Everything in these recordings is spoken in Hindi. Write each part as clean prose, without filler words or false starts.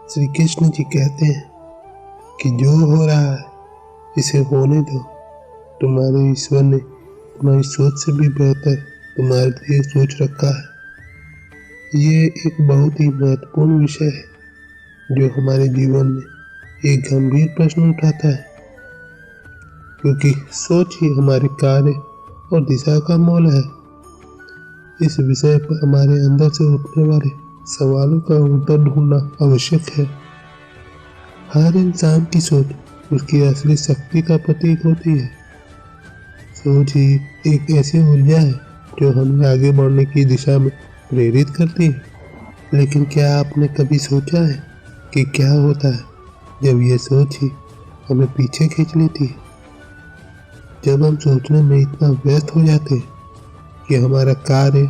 श्री कृष्ण जी कहते हैं कि जो हो रहा है इसे होने दो। तुम्हारे ईश्वर ने तुम्हारी सोच से भी बेहतर तुम्हारे लिए सोच रखा है। ये एक बहुत ही महत्वपूर्ण विषय है जो हमारे जीवन में एक गंभीर प्रश्न उठाता है, क्योंकि सोच ही हमारे कार्य और दिशा का मूल है। इस विषय पर हमारे अंदर से उठने वाले सवालों का उत्तर ढूंढना आवश्यक है। हर इंसान की सोच उसकी असली शक्ति का प्रतीक होती है। सोच ही एक ऐसी ऊर्जा है जो हमें आगे बढ़ने की दिशा में प्रेरित करती है। लेकिन क्या आपने कभी सोचा है कि क्या होता है जब यह सोच ही हमें पीछे खींच लेती है? जब हम सोचने में इतना व्यस्त हो जाते हैं कि हमारा कार्य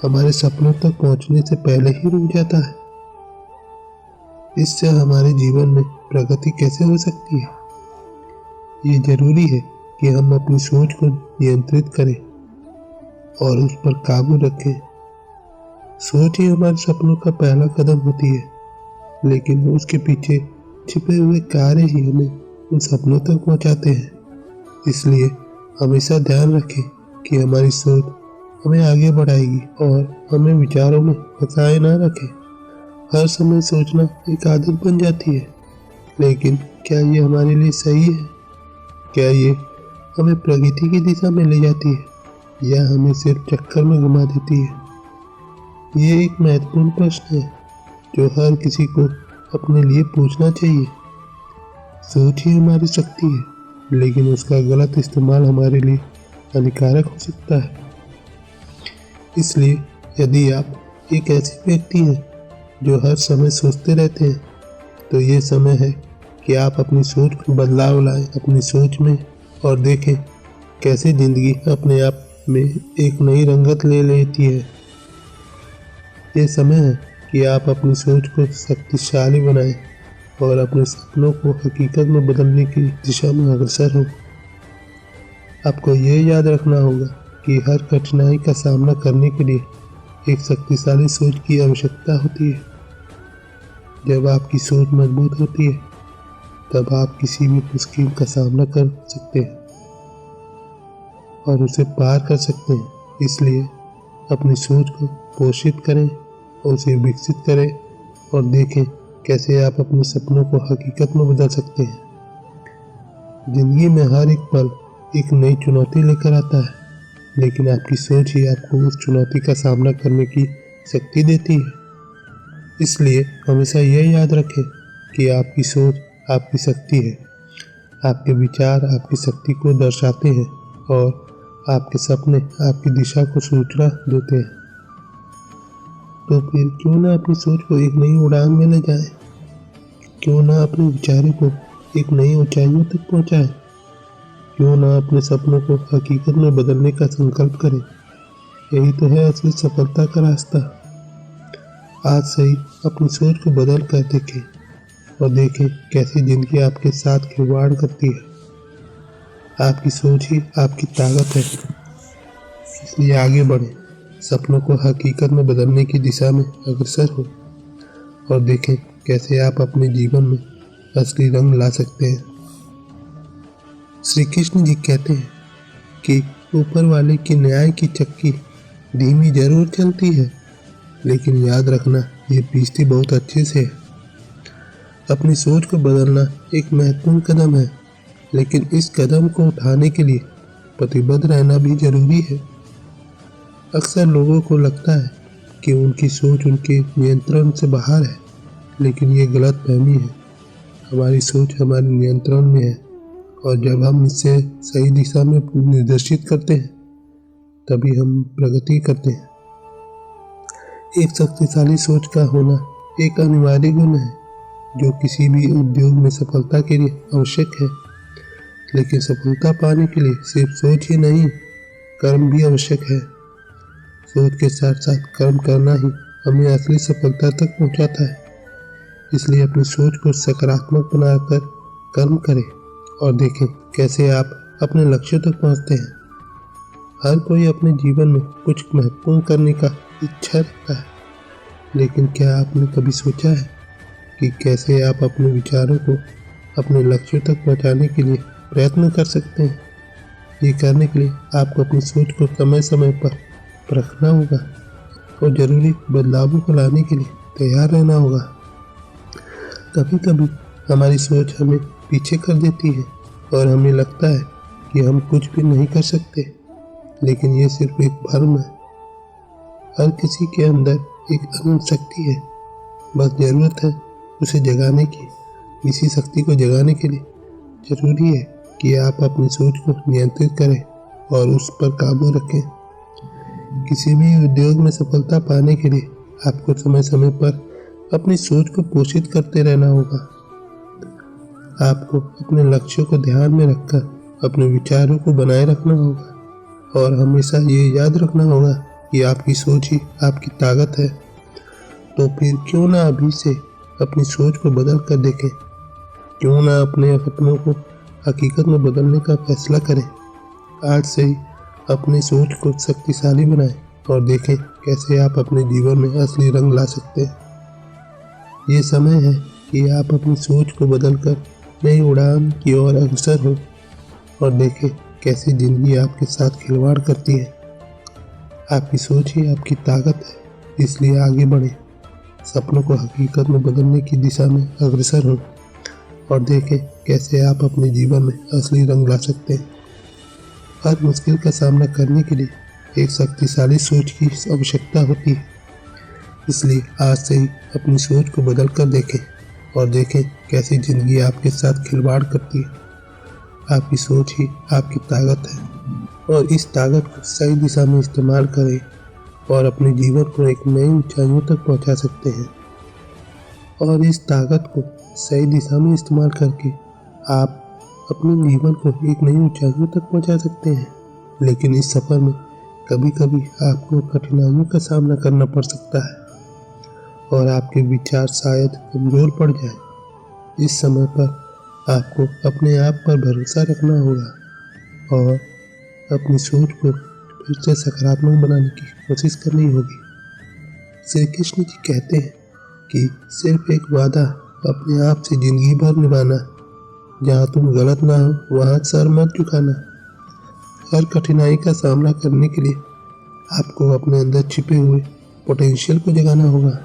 हमारे सपनों तक पहुंचने से पहले ही रुक जाता है। इससे हमारे जीवन में प्रगति कैसे हो सकती है? ये जरूरी है कि हम अपनी सोच को नियंत्रित करें और उस पर काबू रखें। सोच ही हमारे सपनों का पहला कदम होती है, लेकिन उसके पीछे छिपे हुए कार्य ही हमें उन सपनों तक पहुंचाते हैं। इसलिए हमेशा ध्यान रखें कि हमारी सोच हमें आगे बढ़ाएगी और हमें विचारों में फंसाए ना रखे। हर समय सोचना एक आदत बन जाती है, लेकिन क्या ये हमारे लिए सही है? क्या ये हमें प्रगति की दिशा में ले जाती है या हमें सिर्फ चक्कर में घुमा देती है? ये एक महत्वपूर्ण प्रश्न है जो हर किसी को अपने लिए पूछना चाहिए। सोच ही हमारी शक्ति है, लेकिन उसका गलत इस्तेमाल हमारे लिए हानिकारक हो सकता है। इसलिए यदि आप एक ऐसे व्यक्ति हैं जो हर समय सोचते रहते हैं, तो ये समय है कि आप अपनी सोच में बदलाव लाएं अपनी सोच में और देखें कैसे जिंदगी अपने आप में एक नई रंगत ले लेती है। ये समय है कि आप अपनी सोच को शक्तिशाली बनाएं और अपने सपनों को हकीकत में बदलने की दिशा में अग्रसर हो। आपको ये याद रखना होगा कि हर कठिनाई का सामना करने के लिए एक शक्तिशाली सोच की आवश्यकता होती है। जब आपकी सोच मजबूत होती है, तब आप किसी भी मुश्किल का सामना कर सकते हैं और उसे पार कर सकते हैं। इसलिए अपनी सोच को पोषित करें, उसे विकसित करें और देखें कैसे आप अपने सपनों को हकीकत में बदल सकते हैं। जिंदगी में हर एक पल एक नई चुनौती लेकर आता है, लेकिन आपकी सोच ही आपको उस चुनौती का सामना करने की शक्ति देती है। इसलिए हमेशा यह याद रखें कि आपकी सोच आपकी शक्ति है। आपके विचार आपकी शक्ति को दर्शाते हैं और आपके सपने आपकी दिशा को सूचना देते हैं। तो फिर क्यों ना अपनी सोच को एक नई उड़ान में ले जाएं? क्यों ना अपने विचारों को एक नई ऊंचाइयों तक पहुंचाएं? क्यों ना अपने सपनों को हकीकत में बदलने का संकल्प करें? यही तो है असली सफलता का रास्ता। आज से ही अपनी सोच को बदल कर देखें और देखें कैसी जिंदगी आपके साथ खिलवाड़ करती है। आपकी सोच ही आपकी ताकत है। इसलिए आगे बढ़ें, सपनों को हकीकत में बदलने की दिशा में अग्रसर हो और देखें कैसे आप अपने जीवन में असली रंग ला सकते हैं। श्री कृष्ण जी कहते हैं कि ऊपर वाले की न्याय की चक्की धीमी जरूर चलती है, लेकिन याद रखना ये पीसती बहुत अच्छे से है। अपनी सोच को बदलना एक महत्वपूर्ण कदम है, लेकिन इस कदम को उठाने के लिए प्रतिबद्ध रहना भी जरूरी है। अक्सर लोगों को लगता है कि उनकी सोच उनके नियंत्रण से बाहर है, लेकिन ये गलतफहमी है। हमारी सोच हमारे नियंत्रण में है और जब हम इसे सही दिशा में निर्देशित करते हैं, तभी हम प्रगति करते हैं। एक शक्तिशाली सोच का होना एक अनिवार्य गुण है जो किसी भी उद्योग में सफलता के लिए आवश्यक है। लेकिन सफलता पाने के लिए सिर्फ सोच ही नहीं, कर्म भी आवश्यक है। सोच के साथ साथ कर्म करना ही हमें असली सफलता तक पहुंचाता है। इसलिए अपनी सोच को सकारात्मक बनाकर कर्म करें और देखें कैसे आप अपने लक्ष्यों तक पहुंचते हैं। हर कोई अपने जीवन में कुछ महत्वपूर्ण करने का इच्छा रखता है, लेकिन क्या आपने कभी सोचा है कि कैसे आप अपने विचारों को अपने लक्ष्यों तक पहुंचाने के लिए प्रयत्न कर सकते हैं। ये करने के लिए आपको अपनी सोच को समय समय पर परखना होगा और ज़रूरी बदलावों को लाने के लिए तैयार रहना होगा। कभी कभी हमारी सोच हमें पीछे कर देती है और हमें लगता है कि हम कुछ भी नहीं कर सकते, लेकिन ये सिर्फ एक भ्रम है। हर किसी के अंदर एक अनंत शक्ति है, बस ज़रूरत है उसे जगाने की। इसी शक्ति को जगाने के लिए जरूरी है कि आप अपनी सोच को नियंत्रित करें और उस पर काबू रखें। किसी भी उद्योग में सफलता पाने के लिए आपको समय समय पर अपनी सोच को पोषित करते रहना होगा। आपको अपने लक्ष्यों को ध्यान में रखकर अपने विचारों को बनाए रखना होगा और हमेशा ये याद रखना होगा कि आपकी सोच ही आपकी ताकत है। तो फिर क्यों ना अभी से अपनी सोच को बदल कर देखें, क्यों ना अपने सपनों को हकीकत में बदलने का फैसला करें। आज से ही अपनी सोच को शक्तिशाली बनाएं और देखें कैसे आप अपने जीवन में असली रंग ला सकते हैं। ये समय है कि आप अपनी सोच को बदलकर नई उड़ान की ओर अग्रसर हो और देखें कैसे जिंदगी आपके साथ खिलवाड़ करती है। आपकी सोच ही आपकी ताकत है, इसलिए आगे बढ़ें, सपनों को हकीकत में बदलने की दिशा में अग्रसर हों और देखें कैसे आप अपने जीवन में असली रंग ला सकते हैं। हर मुश्किल का सामना करने के लिए एक शक्तिशाली सोच की आवश्यकता होती है, इसलिए आज से ही अपनी सोच को बदल कर देखें और देखें कैसी जिंदगी आपके साथ खिलवाड़ करती है। आपकी सोच ही आपकी ताकत है और इस ताकत को सही दिशा में इस्तेमाल करें और अपने जीवन को एक नई ऊंचाइयों तक पहुंचा सकते हैं। और इस ताकत को सही दिशा में इस्तेमाल करके आप अपने जीवन को एक नई ऊंचाइयों तक पहुंचा सकते हैं। लेकिन इस सफ़र में कभी कभी आपको कठिनाइयों का सामना करना पड़ सकता है और आपके विचार शायद कमज़ोर पड़ जाए। इस समय पर आपको अपने आप पर भरोसा रखना होगा और अपनी सोच को फिर से सकारात्मक बनाने की कोशिश करनी होगी। श्री कृष्ण जी कहते हैं कि सिर्फ एक वादा अपने आप से जिंदगी भर निभाना, जहाँ तुम गलत ना हो वहाँ सर मत झुकाना। हर कठिनाई का सामना करने के लिए आपको अपने अंदर छिपे हुए पोटेंशियल को जगाना होगा।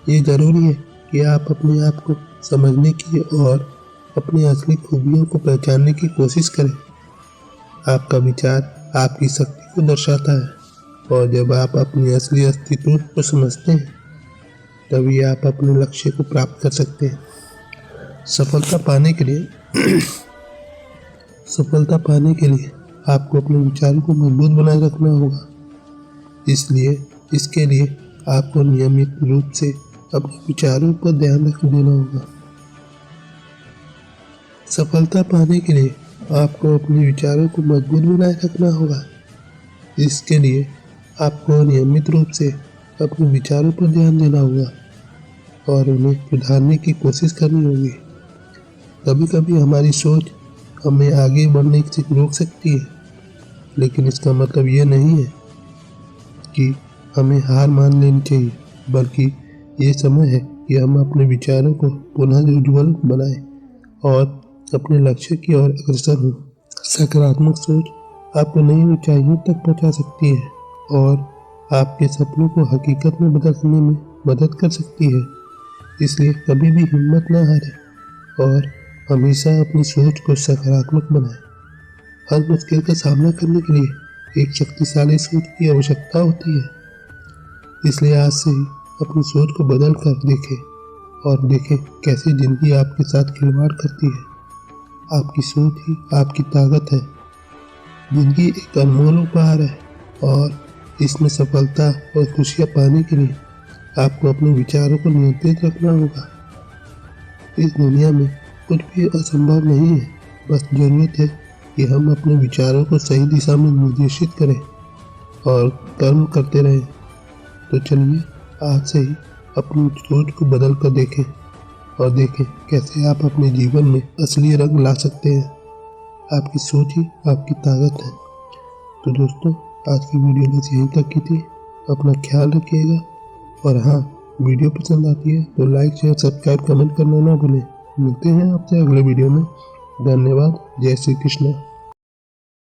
ये ज़रूरी है कि आप अपने आप को समझने की और अपनी असली खूबियों को पहचानने की कोशिश करें। आपका विचार आपकी शक्ति को दर्शाता है और जब आप अपनी असली अस्तित्व को समझते हैं तभी आप अपने लक्ष्य को प्राप्त कर सकते हैं। सफलता पाने के लिए आपको अपने विचारों को मजबूत बनाए रखना होगा। इसलिए इसके लिए आपको नियमित रूप से अपने विचारों पर ध्यान देना होगा। सफलता पाने के लिए आपको अपने विचारों को मजबूत बनाए रखना होगा। इसके लिए आपको नियमित रूप से अपने विचारों पर ध्यान देना होगा और उन्हें सुधारने की कोशिश करनी होगी। कभी कभी हमारी सोच हमें आगे बढ़ने से रोक सकती है, लेकिन इसका मतलब ये नहीं है कि हमें हार मान लेनी चाहिए, बल्कि ये समय है कि हम अपने विचारों को पुनः उज्ज्वल बनाएं और अपने लक्ष्य की ओर अग्रसर हों। सकारात्मक सोच आपको नई ऊंचाइयों तक पहुंचा सकती है और आपके सपनों को हकीकत में बदलने में मदद कर सकती है। इसलिए कभी भी हिम्मत न हारें और हमेशा अपनी सोच को सकारात्मक बनाएं। हर मुश्किल का सामना करने के लिए एक शक्तिशाली सोच की आवश्यकता होती है। इसलिए आज से ही अपनी सोच को बदल कर देखें और देखें कैसे जिंदगी आपके साथ खिलवाड़ करती है। आपकी सोच ही आपकी ताकत है। जिंदगी एक अनमोल उपहार है और इसमें सफलता और खुशियाँ पाने के लिए आपको अपने विचारों को नियंत्रित रखना होगा। इस दुनिया में कुछ भी असंभव नहीं है, बस ज़रूरत है कि हम अपने विचारों को सही दिशा में निर्देशित करें और कर्म करते रहें। तो चलिए आज से ही अपनी सोच को बदल कर देखें और देखें कैसे आप अपने जीवन में असली रंग ला सकते हैं। आपकी सोच ही आपकी ताकत है। तो दोस्तों, आज की वीडियो बस यहीं तक की थी। अपना ख्याल रखिएगा और हाँ, वीडियो पसंद आती है तो लाइक शेयर सब्सक्राइब कमेंट करना ना भूलें। मिलते हैं आपसे अगले वीडियो में। धन्यवाद। जय श्री कृष्ण।